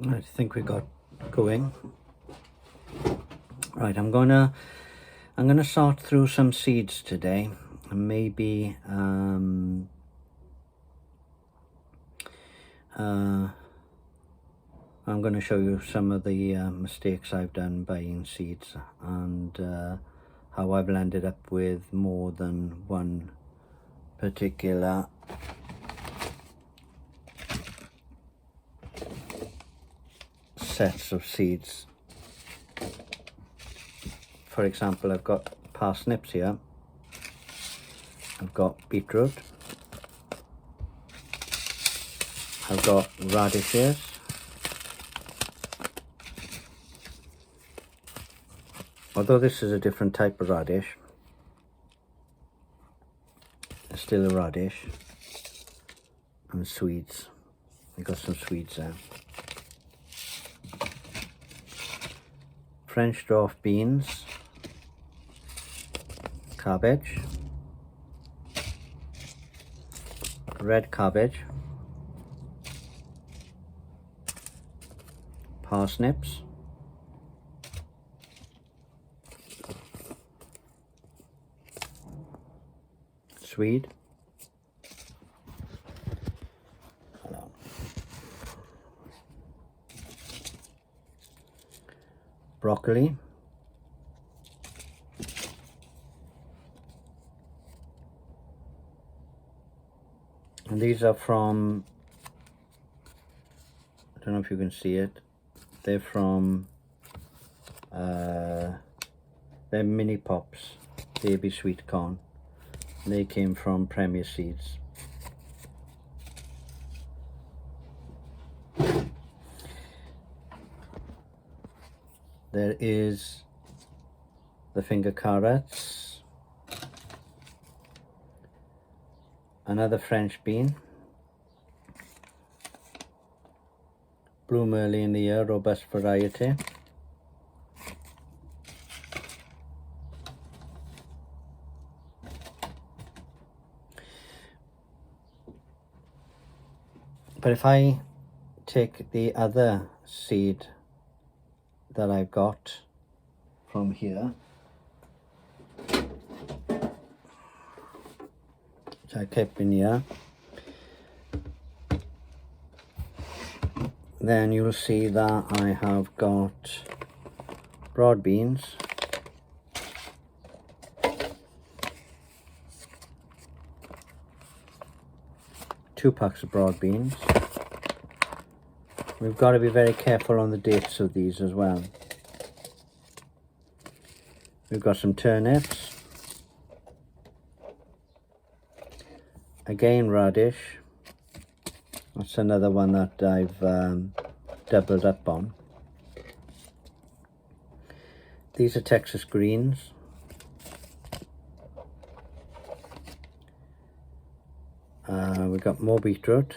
I think we got going. Right, I'm gonna sort through some seeds today, and maybe I'm going to show you some of the mistakes I've done buying seeds, and how I've landed up with more than one particular sets of seeds. For example, I've got parsnips here, I've got beetroot, I've got radishes, although this is a different type of radish, it's still a radish, and Swedes. I've got some Swedes there. French dwarf beans, cabbage, red cabbage, parsnips, Swede, broccoli, and these are from, I don't know if you can see it, they're from they're mini pops, baby sweet corn. They came from Premier Seeds. There is the finger carrots, another French bean, bloom early in the year, robust variety, but if I take the other seed that I've got from here, which I kept in here, then you'll see that I have got broad beans, two packs of broad beans. We've got to be very careful on the dates of these as well. We've got some turnips, again radish, that's another one that I've doubled up on. These are Texas greens, we've got more beetroot,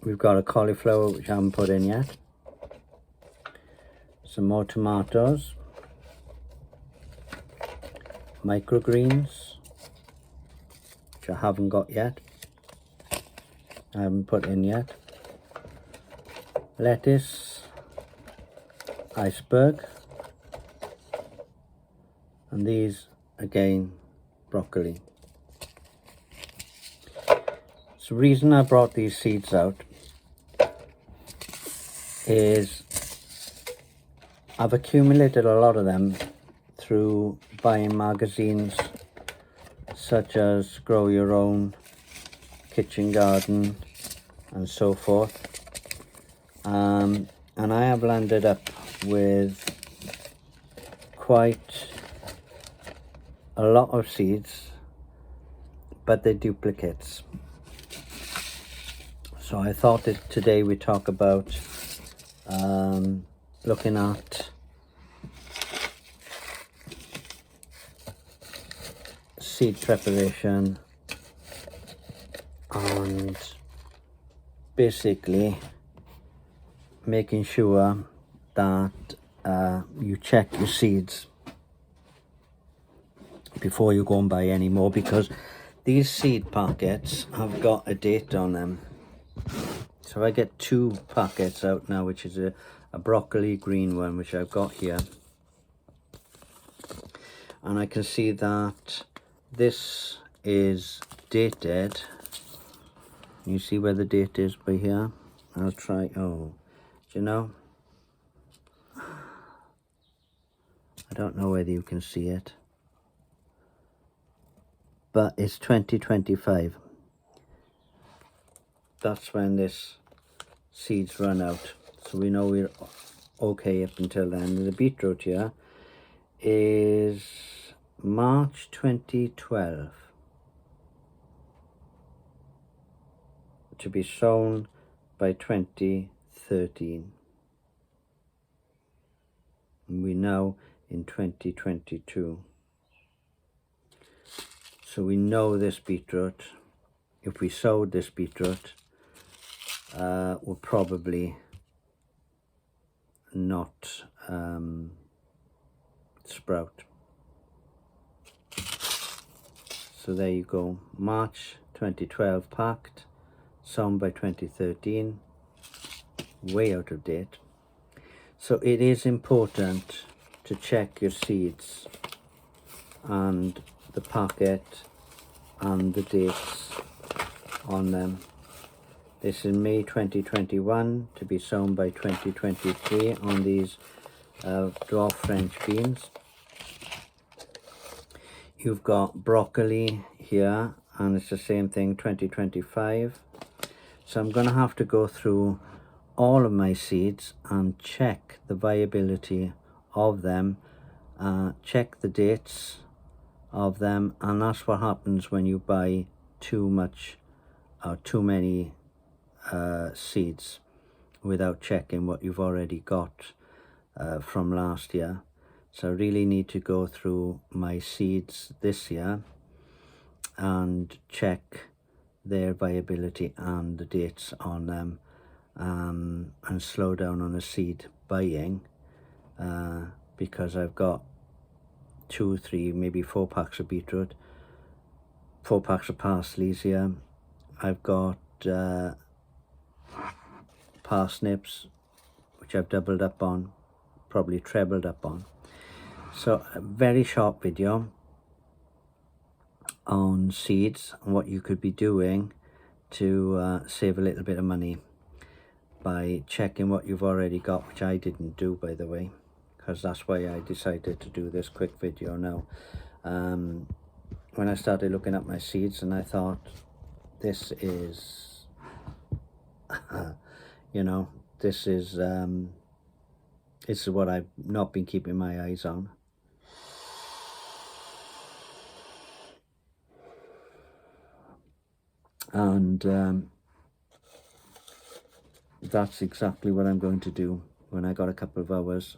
we've got a cauliflower which I haven't put in yet, some more tomatoes, microgreens, which I haven't got yet, I haven't put in yet, lettuce, iceberg, and these again broccoli. So the reason I brought these seeds out is I've accumulated a lot of them through buying magazines such as Grow Your Own, Kitchen Garden, and so forth, and I have landed up with quite a lot of seeds, but they're duplicates. So I thought that today we talk about looking at seed preparation and basically making sure that you check your seeds before you go and buy any more, because These seed packets have got a date on them. So I get 2 packets out now, which is a broccoli green one, which I've got here. And I can see that this is dated. You see where the date is by here? I'll try, oh, do you know? I don't know whether you can see it, but it's 2025. That's when this seeds run out. So we know we're okay up until then. The beetroot here is March 2012 to be sown by 2013. And we're now in 2022. So we know this beetroot, if we sowed this beetroot, will probably not sprout. So there you go, March 2012 packed, sown by 2013, way out of date. So it is important to check your seeds and the packet and the dates on them. This is May 2021 to be sown by 2023 on these dwarf French beans. You've got broccoli here, and it's the same thing, 2025. So I'm going to have to go through all of my seeds and check the viability of them, check the dates of them, and that's what happens when you buy too much or too many seeds without checking what you've already got from last year. So I really need to go through my seeds this year and check their viability and the dates on them, and slow down on the seed buying, because I've got 2, 3, maybe 4 packs of beetroot, 4 packs of parsleys here. I've got parsnips, which I've doubled up on, probably trebled up on. So a very short video on seeds and what you could be doing to save a little bit of money by checking what you've already got, which I didn't do, by the way, because that's why I decided to do this quick video now. When I started looking at my seeds, and I thought, this is you know, this is what I've not been keeping my eyes on. And that's exactly what I'm going to do when I got a couple of hours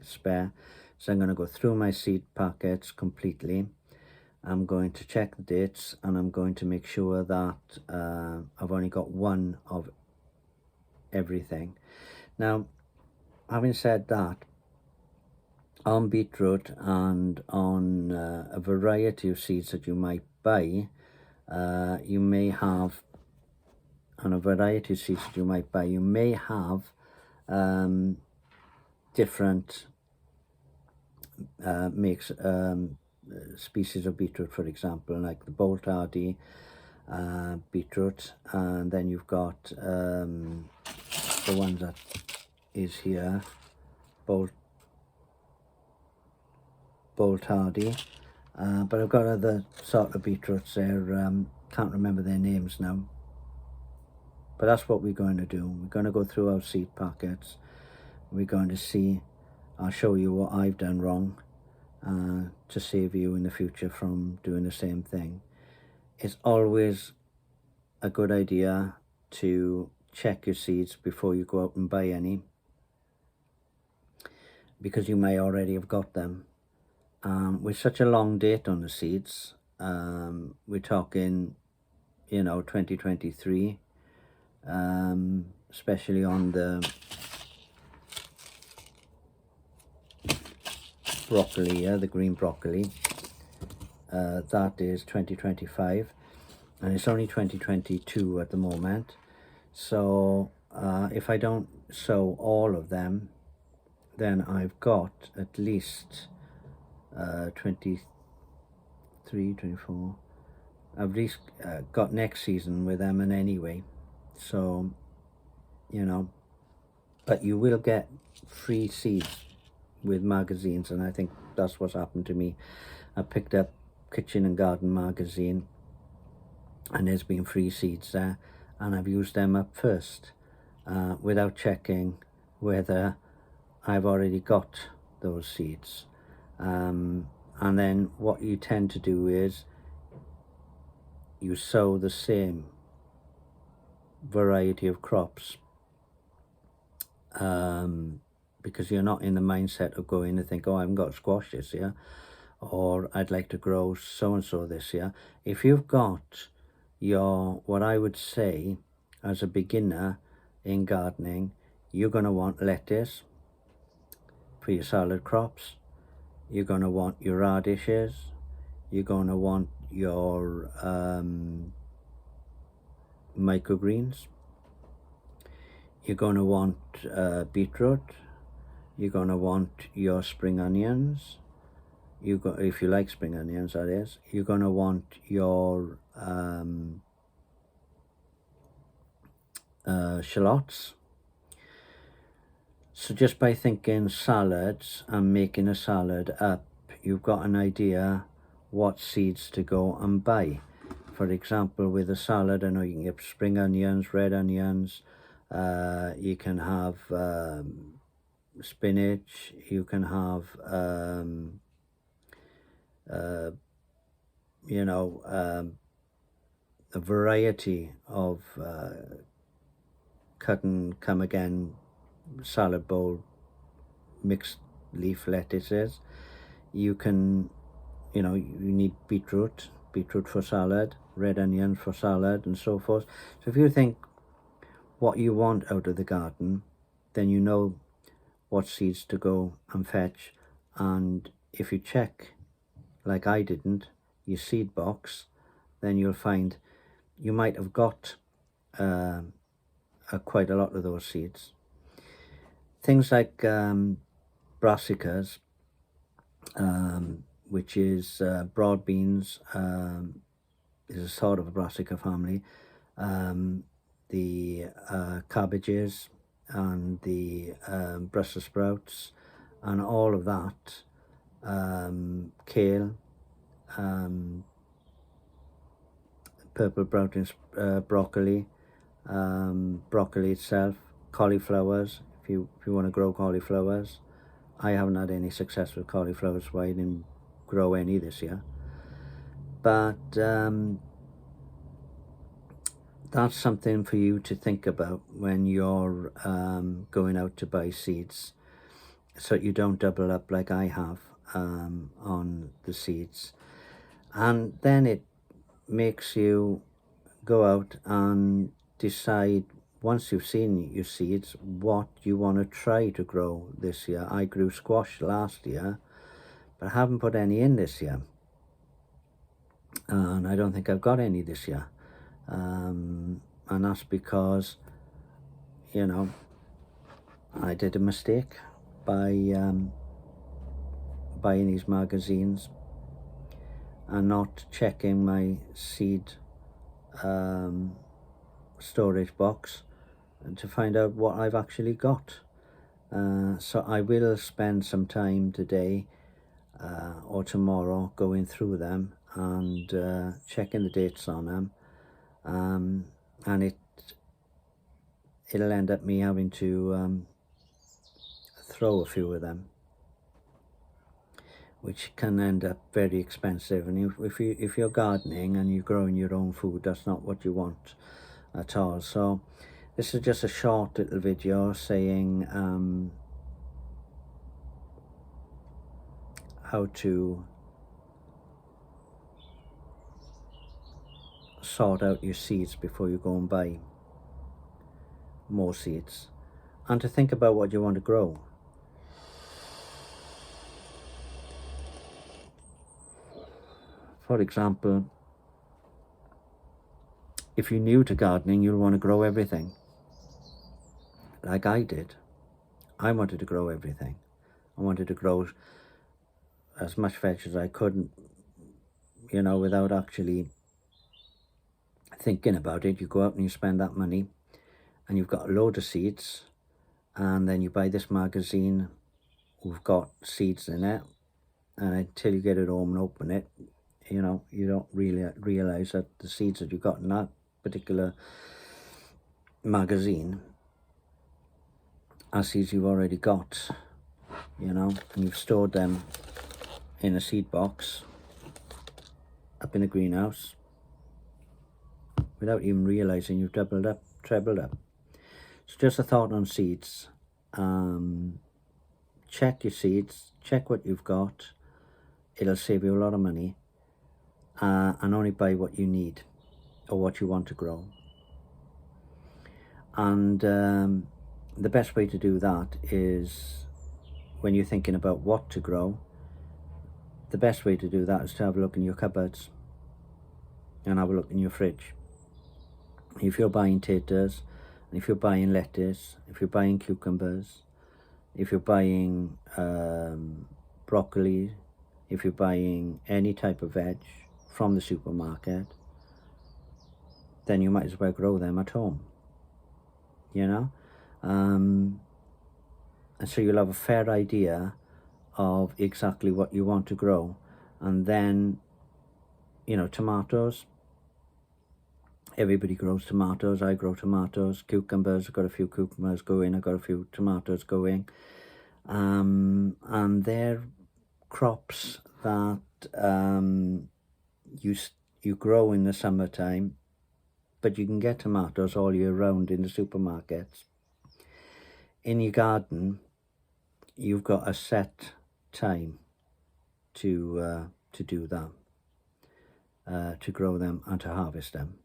spare. So I'm going to go through my seed packets completely. I'm going to check the dates, and I'm going to make sure that I've only got one of everything. Now, having said that, on beetroot and on a variety of seeds that you might buy, you may have, on a variety of seeds that you might buy, you may have different makes, species of beetroot, for example, like the bolt hardy beetroot, and then you've got the one that is here, bolt hardy, but I've got other sort of beetroots there, can't remember their names now. But that's what we're going to do. We're going to go through our seed packets. We're going to see, I'll show you what I've done wrong to save you in the future from doing the same thing. It's always a good idea to check your seeds before you go out and buy any, because you may already have got them. With such a long date on the seeds, we're talking, you know, 2023, especially on the broccoli, the green broccoli. that is 2025, and it's only 2022 at the moment. So if I don't sow all of them, then I've got at least 23, 24. I've at least got next season with them and anyway. So, you know, but you will get free seeds with magazines, and I think that's what's happened to me. I picked up Kitchen and Garden magazine, and there's been free seeds there, and I've used them up first without checking whether I've already got those seeds. And then what you tend to do is you sow the same variety of crops, because you're not in the mindset of going to think, oh, I haven't got squash this year, or I'd like to grow so-and-so this year. If you've got your, what I would say as a beginner in gardening, you're going to want lettuce for your salad crops, you're going to want your radishes, you're going to want your microgreens, you're going to want beetroot, you're going to want your spring onions, if you like spring onions, that is. You're going to want your shallots. So just by thinking salads and making a salad up, you've got an idea what seeds to go and buy. For example, with a salad, I know you can get spring onions, red onions, you can have spinach, you can have you know, a variety of cut and come again salad bowl mixed leaf lettuces. You can, you know, you need beetroot for salad, red onion for salad, and so forth. So if you think what you want out of the garden, then you know what seeds to go and fetch. And if you check, like I didn't, your seed box, then you'll find you might have got quite a lot of those seeds. Things like brassicas, which is broad beans, is a sort of a brassica family. The cabbages and the Brussels sprouts and all of that, kale, purple broccoli, broccoli itself, cauliflowers, if you want to grow cauliflowers. I haven't had any success with cauliflowers, so I didn't grow any this year. But that's something for you to think about when you're going out to buy seeds, so you don't double up like I have on the seeds. And then it makes you go out and decide, once you've seen your seeds, what you want to try to grow this year. I grew squash last year, but I haven't put any in this year, and I don't think I've got any this year. And that's because, you know, I did a mistake by buying these magazines and not checking my seed storage box to find out what I've actually got. So I will spend some time today or tomorrow going through them and checking the dates on them, and it'll end up me having to throw a few of them, which can end up very expensive. And if you're gardening and you're growing your own food, that's not what you want at all. So this is just a short little video saying how to sort out your seeds before you go and buy more seeds, and to think about what you want to grow. For example, if you're new to gardening, you'll want to grow everything. Like I did. I wanted to grow everything. I wanted to grow as much veg as I could, you know, without actually thinking about it. You go out and you spend that money and you've got a load of seeds, and then you buy this magazine who've got seeds in it, and until you get it home and open it, you know, you don't really realize that the seeds that you got in that particular magazine are seeds you've already got, you know, and you've stored them in a seed box up in the greenhouse without even realizing you've doubled up, trebled up. So just a thought on seeds. Check your seeds, check what you've got. It'll save you a lot of money, and only buy what you need or what you want to grow. And the best way to do that is, when you're thinking about what to grow, the best way to do that is to have a look in your cupboards and have a look in your fridge. If you're buying taters, if you're buying lettuce, if you're buying cucumbers, if you're buying broccoli, if you're buying any type of veg from the supermarket, then you might as well grow them at home, you know. And so you'll have a fair idea of exactly what you want to grow. And then, you know, tomatoes, everybody grows tomatoes. I grow tomatoes. Cucumbers, I've got a few cucumbers going, I've got a few tomatoes going, and they're crops that you grow in the summertime, but you can get tomatoes all year round in the supermarkets. In your garden, you've got a set time to do that, to grow them and to harvest them.